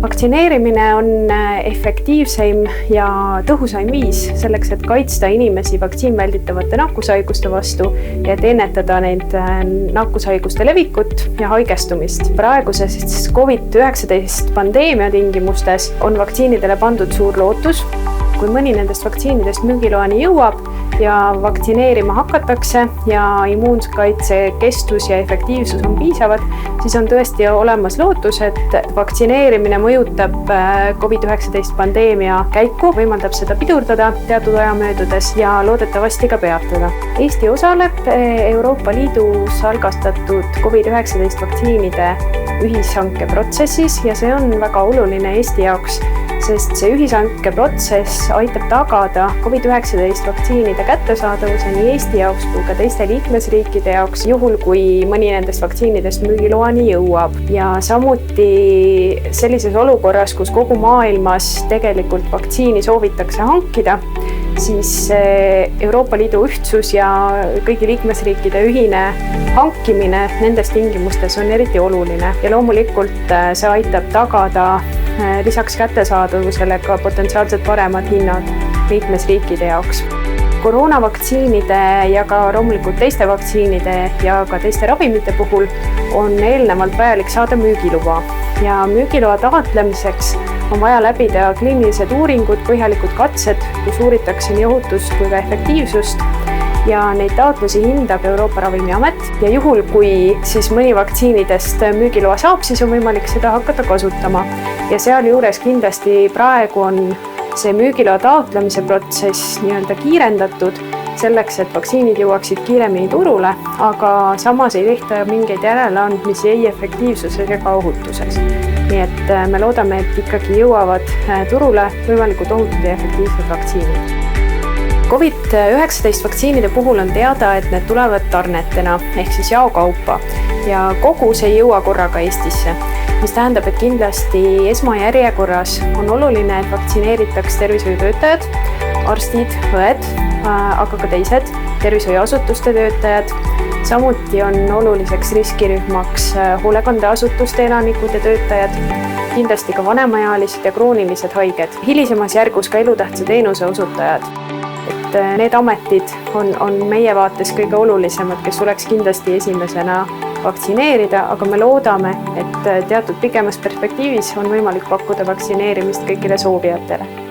Vaktsineerimine on efektiivseim ja tõhusaim viis selleks, et kaitsta inimesi vaktsiinvälditavate nakkushaiguste vastu ja et ennetada neid nakkushaiguste levikut ja haigestumist. Praeguse COVID-19 pandeemia tingimustes on vaktsiinidele pandud suur lootus. Kui mõni nendest vaktsiinidest müügiloani jõuab ja vaktsineerima hakatakse ja immuunkaitse kestus ja efektiivsus on piisavad, siis on tõesti olemas lootus, et vaktsineerimine mõjutab COVID-19 pandeemia käiku, võimaldab seda pidurdada teatud aja möödudes ja loodetavasti ka peatada. Eesti osaleb Euroopa Liidus algastatud COVID-19 vaktsiinide ühishanke protsessis ja see on väga oluline Eesti jaoks, sest see ühishanke protsess aitab tagada COVID-19 vaktsiinide kättesaadavuse nii Eesti jaoks kui ka teiste liikmesriikide jaoks, juhul kui mõni nendest vaktsiinidest müügiloani jõuab. Ja samuti sellises olukorras, kus kogu maailmas tegelikult vaktsiini soovitakse hankida, siis Euroopa Liidu ühtsus ja kõigi liikmesriikide ühine hankimine nendes tingimustes on eriti oluline ja loomulikult see aitab tagada lisaks kättesaadavusele ka potentsiaalselt paremad hinnad liikmesriikide jaoks. Koroonavaktsiinide ja ka loomulikult teiste vaktsiinide ja ka teiste ravimite puhul on eelnevalt vajalik saada müügiluba ja müügiloa taotlemiseks on vaja läbida kliinilised uuringud, põhjalikud katsed, kus uuritakse nii ohutust kui ka efektiivsust ja neid taotlusi hindab Euroopa Ravimiamet ja juhul, kui siis mõni vaktsiinidest müügiloa saab, siis on võimalik seda hakata kasutama. Ja sealjuures kindlasti praegu on see müügiloa taotlemise protsess nii-öelda kiirendatud selleks, et vaktsiinid jõuaksid kiiremini turule, aga samas ei tehta mingeid järeleandmisi ei efektiivsuses ega ohutuses. Nii et me loodame, et ikkagi jõuavad turule võimalikult ohutud ja efektiivsed vaktsiinid. COVID-19 vaktsiinide puhul on teada, et need tulevad tarnetena ehk siis jaokaupa ja kogus ei jõua korraga Eestisse, mis tähendab, et kindlasti esmajärjekorras on oluline, et vaktsineeritaks tervishoiutöötajad, arstid, õed, aga ka teised tervishoiuasutuste töötajad. Samuti on oluliseks riskirühmaks hoolekandeasutuste elanikud ja töötajad, kindlasti ka vanemaealised ja kroonilised haiged, hilisemas järgus ka elutähtsa teenuse osutajad. Need ametid on meie vaates kõige olulisemad, kes tuleks kindlasti esimesena vaktsineerida, aga me loodame, et teatud pikemas perspektiivis on võimalik pakkuda vaktsineerimist kõigile soovijatele.